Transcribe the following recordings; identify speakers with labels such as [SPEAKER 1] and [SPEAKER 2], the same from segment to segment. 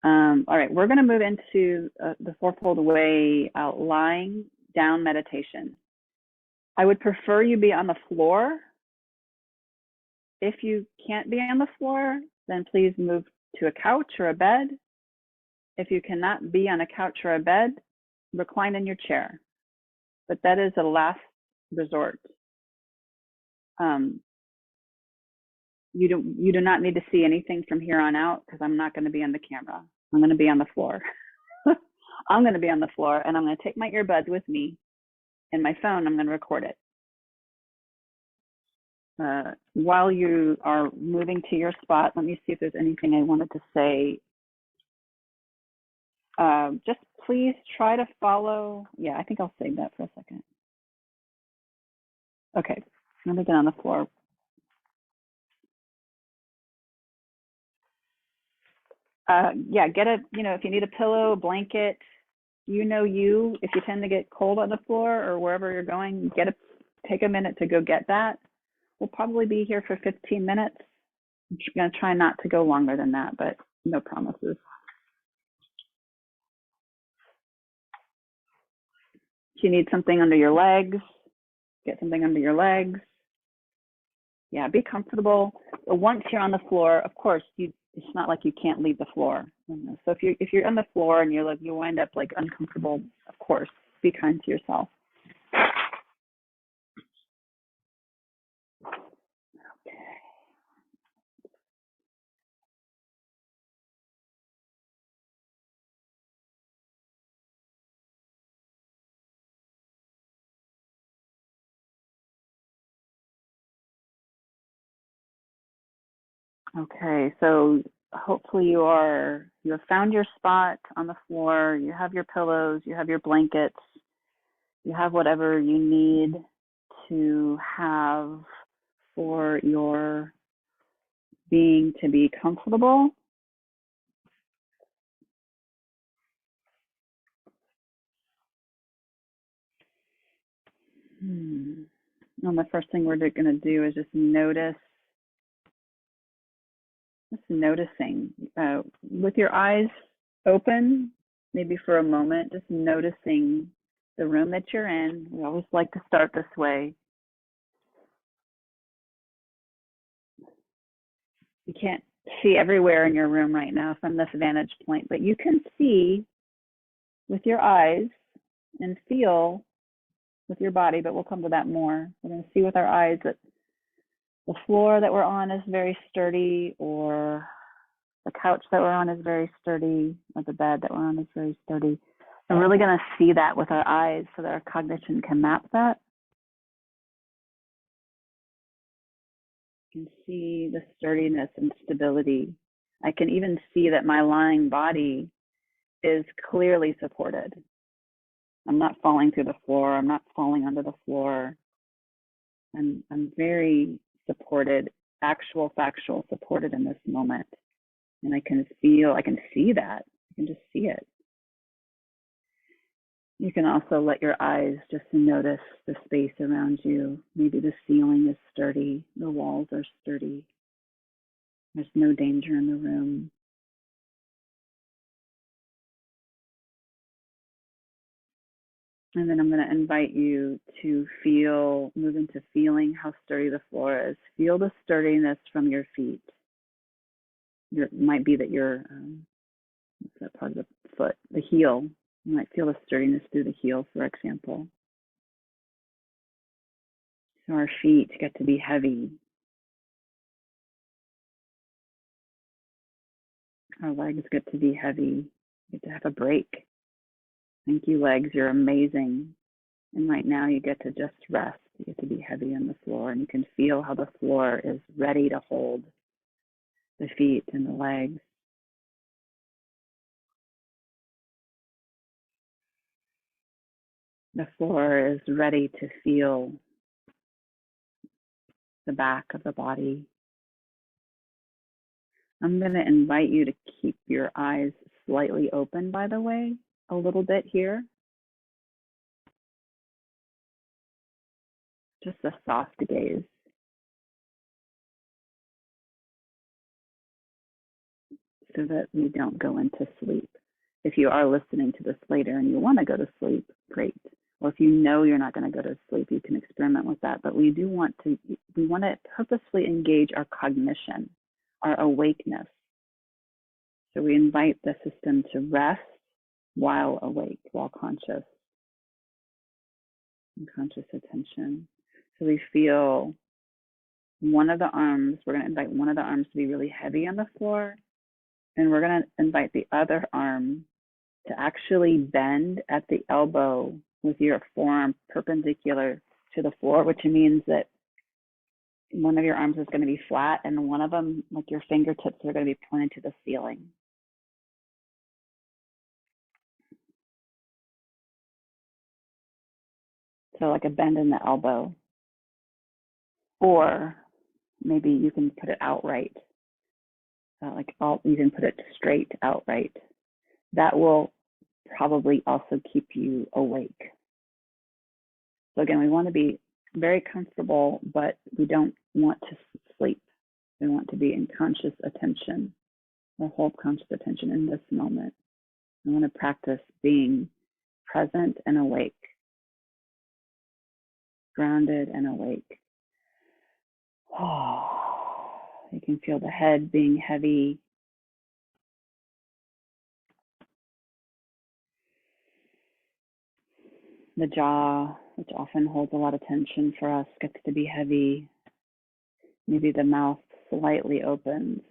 [SPEAKER 1] All right, we're going to move into the fourfold way lying down meditation. I would prefer you be on the floor. If you can't be on the floor, then please move to a couch or a bed. If you cannot be on a couch or a bed, recline in your chair. But that is a last resort. You do not need to see anything from here on out because I'm not going to be on the camera. I'm going to be on the floor. I'm going to be on the floor, and I'm going to take my earbuds with me and my phone. I'm going to record it. While you are moving to your spot, let me see if there's anything I wanted to say. Just please try to follow. Yeah, I think I'll save that for a second. Okay, I'm going to get on the floor. Yeah, get a, if you need a pillow, a blanket, if you tend to get cold on the floor or wherever you're going, take a minute to go get that. We'll probably be here for 15 minutes. I'm going to try not to go longer than that, but no promises. If you need something under your legs, get something under your legs. Yeah, be comfortable. Once you're on the floor, of course, it's not like you can't leave the floor. So if you're on the floor and you wind up like uncomfortable, of course, be kind to yourself. Okay, so hopefully you've found your spot on the floor. You have your pillows, you have your blankets, you have whatever you need to have for your being to be comfortable. And the first thing we're going to do is just noticing with your eyes open, maybe for a moment, just noticing the room that you're in. We always like to start this way. You can't see everywhere in your room right now from this vantage point, but you can see with your eyes and feel with your body, but we'll come to that more. We're going to see with our eyes that the floor that we're on is very sturdy, or the couch that we're on is very sturdy, or the bed that we're on is very sturdy. I'm really going to see that with our eyes so that our cognition can map that. You can see the sturdiness and stability. I can even see that my lying body is clearly supported. I'm not falling through the floor. I'm not falling under the floor. I'm very supported, factual supported in this moment. And I can see that. I can just see it. You can also let your eyes just notice the space around you. Maybe the ceiling is sturdy, the walls are sturdy. There's no danger in the room. And then I'm going to invite you to move into feeling how sturdy the floor is. Feel the sturdiness from your feet. It might be that what's that part of the foot? The heel. You might feel the sturdiness through the heel, for example. So our feet get to be heavy. Our legs get to be heavy. We get to have a break. Thank you, legs. You're amazing. And right now you get to just rest. You get to be heavy on the floor, and you can feel how the floor is ready to hold the feet and the legs. The floor is ready to feel the back of the body. I'm going to invite you to keep your eyes slightly open, by the way, a little bit here. Just a soft gaze. so that we don't go into sleep. If you are listening to this later and you want to go to sleep, great. Or if you know you're not going to go to sleep, you can experiment with that. But we want to purposefully engage our cognition, our awakeness. So we invite the system to rest while awake, while conscious, and conscious attention. So we feel one of the arms, we're going to invite one of the arms to be really heavy on the floor, and we're going to invite the other arm to actually bend at the elbow with your forearm perpendicular to the floor, which means that one of your arms is going to be flat and one of them, like your fingertips, are going to be pointed to the ceiling. So like a bend in the elbow. Or maybe you can put it outright. You can put it straight outright. That will probably also keep you awake. So again, we want to be very comfortable, but we don't want to sleep. We want to be in conscious attention, or hold conscious attention in this moment. We want to practice being present and awake, grounded and awake. You can feel the head being heavy. The jaw, which often holds a lot of tension for us, gets to be heavy. Maybe the mouth slightly opens.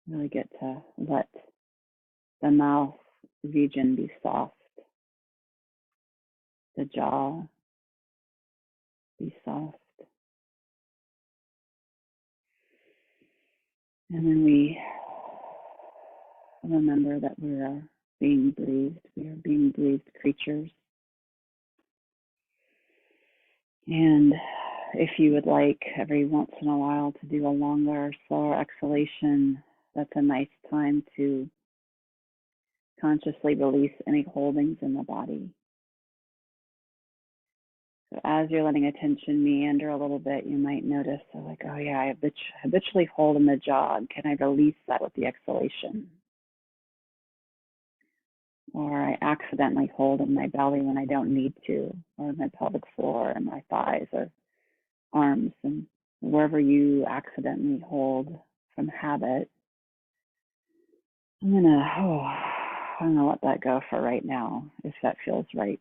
[SPEAKER 1] Really get to let the mouth region be soft. The jaw be soft. And then we remember that we are being breathed. We are being breathed creatures. And if you would like every once in a while to do a longer, slower exhalation, that's a nice time to consciously release any holdings in the body. So as you're letting attention meander a little bit, you might notice, oh yeah, I habitually hold in the jaw. Can I release that with the exhalation? Or I accidentally hold in my belly when I don't need to, or my pelvic floor, and my thighs, or arms, and wherever you accidentally hold from habit. I'm gonna let that go for right now, if that feels right.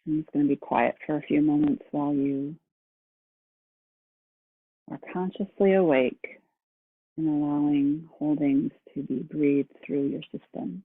[SPEAKER 1] I'm just going to be quiet for a few moments while you are consciously awake and allowing holdings to be breathed through your system.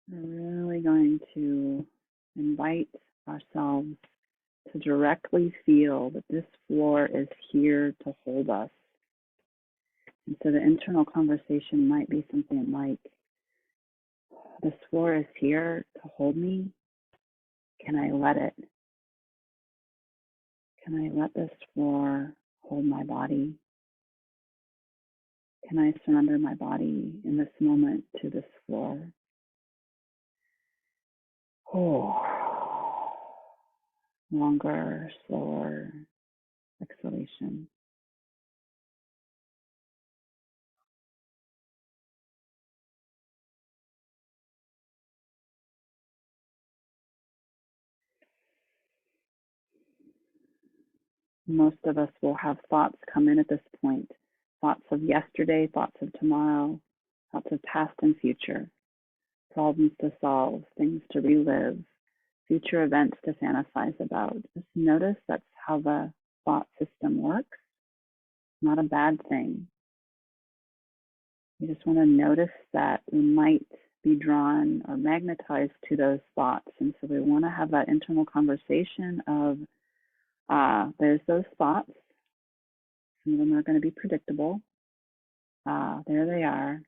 [SPEAKER 1] We're really going to invite ourselves to directly feel that this floor is here to hold us. And so the internal conversation might be something like, this floor is here to hold me. Can I let it? Can I let this floor hold my body? Can I surrender my body in this moment to this floor? Longer, slower exhalation. Most of us will have thoughts come in at this point. Thoughts of yesterday, thoughts of tomorrow, thoughts of past and future, problems to solve, things to relive, future events to fantasize about. Just notice that's how the thought system works. Not a bad thing. You just want to notice that we might be drawn or magnetized to those thoughts. And so we want to have that internal conversation of there's those thoughts. Some of them are going to be predictable. There they are.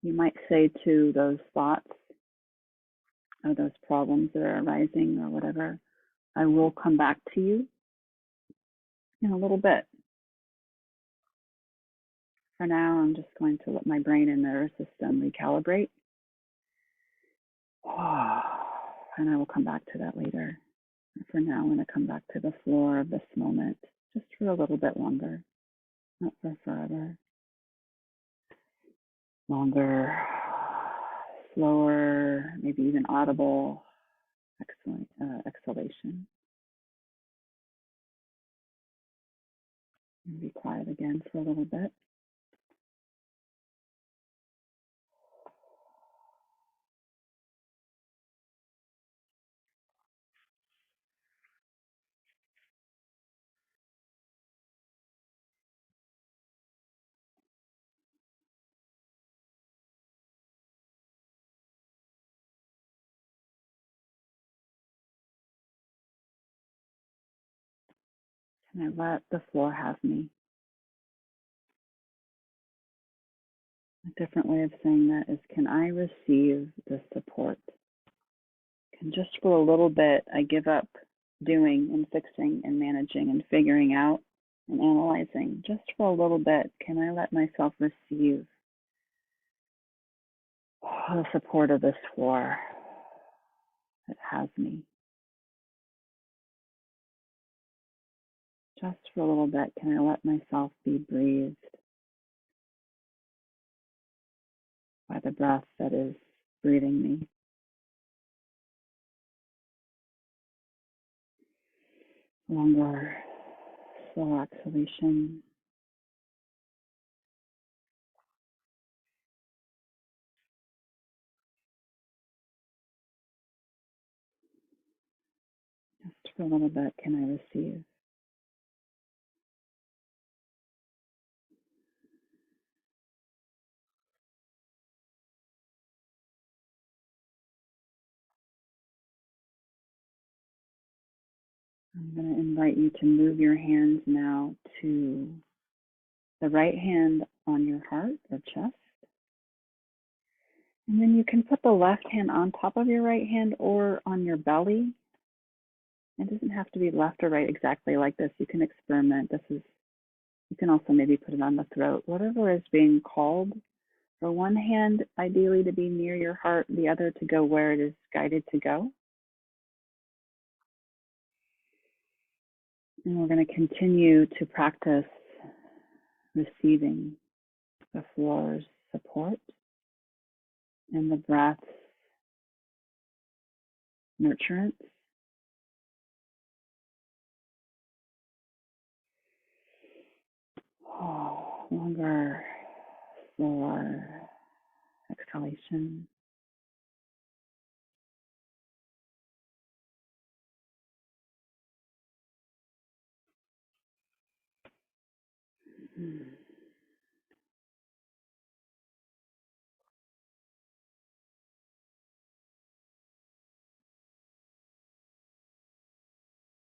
[SPEAKER 1] You might say to those thoughts or those problems that are arising or whatever, I will come back to you in a little bit. For now, I'm just going to let my brain and nervous system recalibrate. And I will come back to that later. For now, I'm going to come back to the floor of this moment just for a little bit longer, not for forever. Longer, slower, maybe even audible exhalation. And be quiet again for a little bit. And I let the floor have me. A different way of saying that is, can I receive the support? Can just for a little bit, I give up doing and fixing and managing and figuring out and analyzing. Just for a little bit, can I let myself receive the support of this floor that has me? Just for a little bit, can I let myself be breathed by the breath that is breathing me? Longer, slow exhalation. Just for a little bit, can I receive? I'm going to invite you to move your hands now to the right hand on your heart or chest. And then you can put the left hand on top of your right hand or on your belly. It doesn't have to be left or right exactly like this. You can experiment. You can also maybe put it on the throat, whatever is being called. For one hand, ideally to be near your heart, the other to go where it is guided to go. And we're going to continue to practice receiving the floor's support and the breath's nurturance. Longer, slower exhalation.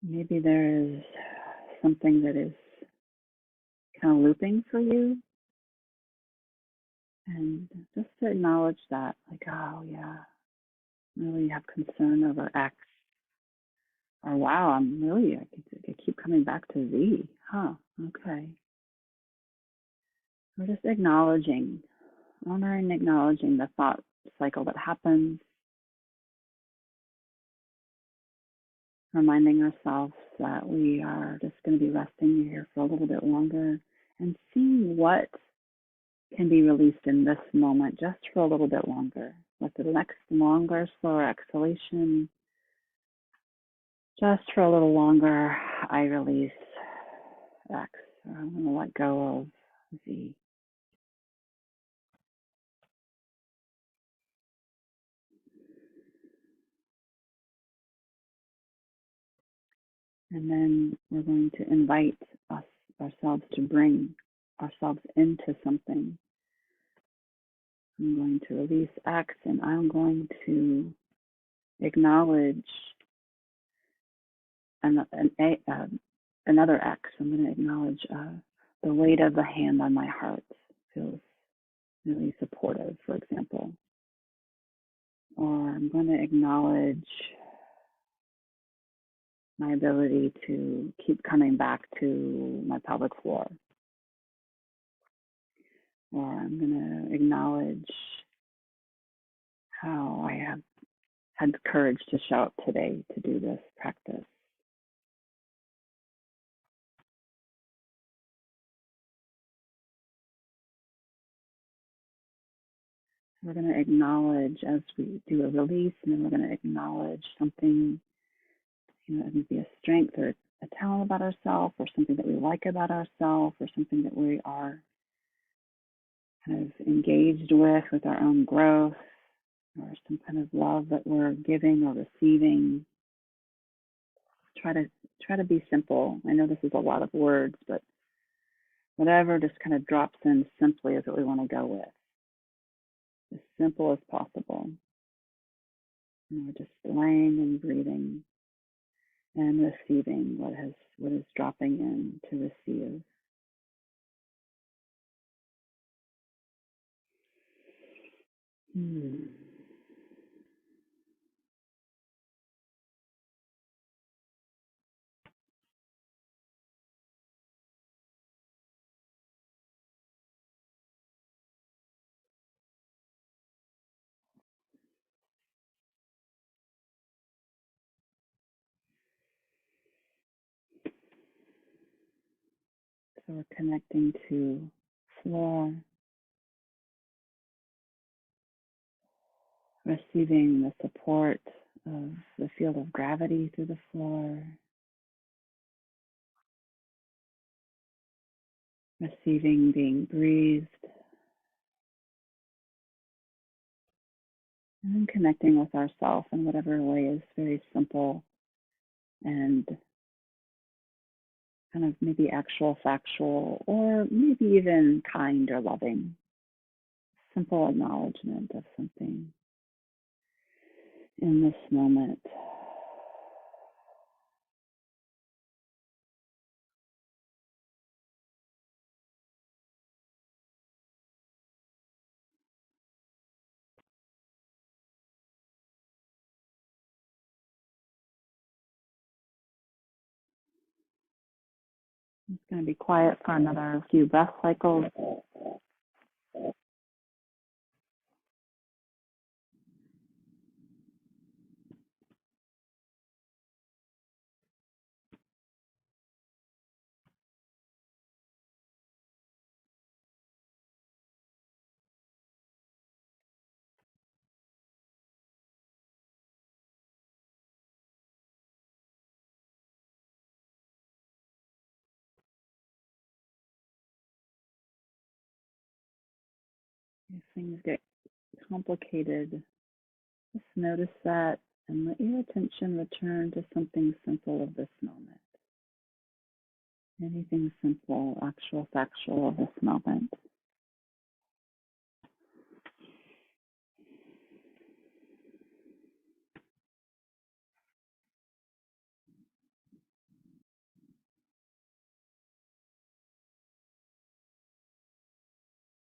[SPEAKER 1] Maybe there is something that is kind of looping for you. And just to acknowledge that, like, oh yeah, really have concern over X. Or wow, I keep coming back to Z. Okay. We're just acknowledging, honoring, acknowledging the thought cycle that happens, reminding ourselves that we are just going to be resting here for a little bit longer and seeing what can be released in this moment just for a little bit longer. With the next longer, slower exhalation, just for a little longer, I release X. Or I'm going to let go of Z. And then we're going to invite ourselves to bring ourselves into something I'm going to release X, and I'm going to acknowledge another X. I'm going to acknowledge the weight of the hand on my heart. Feels really supportive, for example. Or I'm going to acknowledge my ability to keep coming back to my pelvic floor. Or I'm going to acknowledge how I have had the courage to show up today to do this practice. We're going to acknowledge as we do a release, and then we're going to acknowledge something, it may be a strength or a talent about ourselves, or something that we like about ourselves, or something that we are kind of engaged with our own growth, or some kind of love that we're giving or receiving. Try to be simple. I know this is a lot of words, but whatever just kind of drops in simply is what we want to go with. As simple as possible. And we're just laying and breathing and receiving what is dropping in to receive. So we're connecting to floor, receiving the support of the field of gravity through the floor, receiving being breathed, and then connecting with ourselves in whatever way is very simple and kind of maybe actual, factual, or maybe even kind or loving. Simple acknowledgement of something in this moment. It's going to be quiet for another few breath cycles. If things get complicated, just notice that and let your attention return to something simple of this moment. Anything simple, actual, factual of this moment.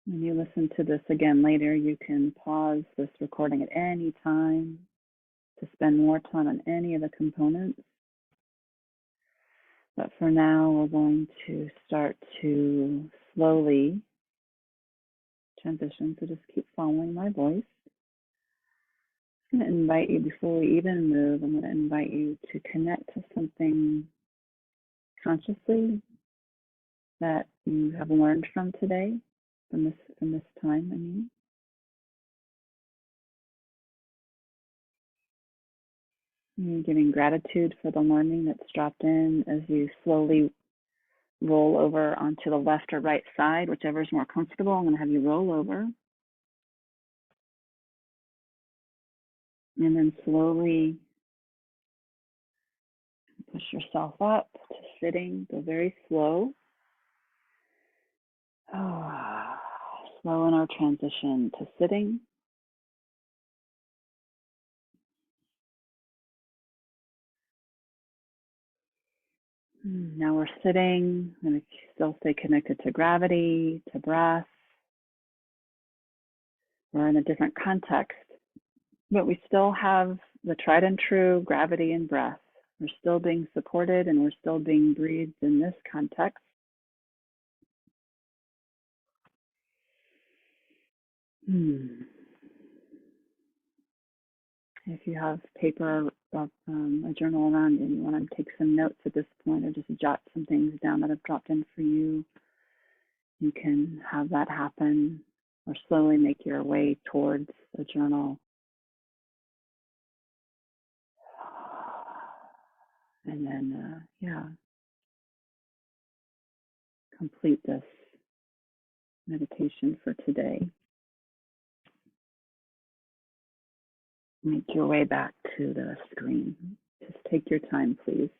[SPEAKER 1] When you listen to this again later, you can pause this recording at any time to spend more time on any of the components. But for now, we're going to start to slowly transition. So just keep following my voice. I'm going to invite you, before we even move, I'm going to invite you to connect to something consciously that you have learned from today, from this time, I mean. You're giving gratitude for the learning that's dropped in as you slowly roll over onto the left or right side, whichever is more comfortable. I'm going to have you roll over. And then slowly push yourself up to sitting. Go very slow. slow in our transition to sitting. Now we're sitting. I'm going to still stay connected to gravity, to breath. We're in a different context, but we still have the tried and true gravity and breath. We're still being supported and we're still being breathed in this context. If you have paper or a journal around and you want to take some notes at this point or just jot some things down that have dropped in for you, you can have that happen or slowly make your way towards a journal. And then, complete this meditation for today. Make your way back to the screen. Just take your time, please.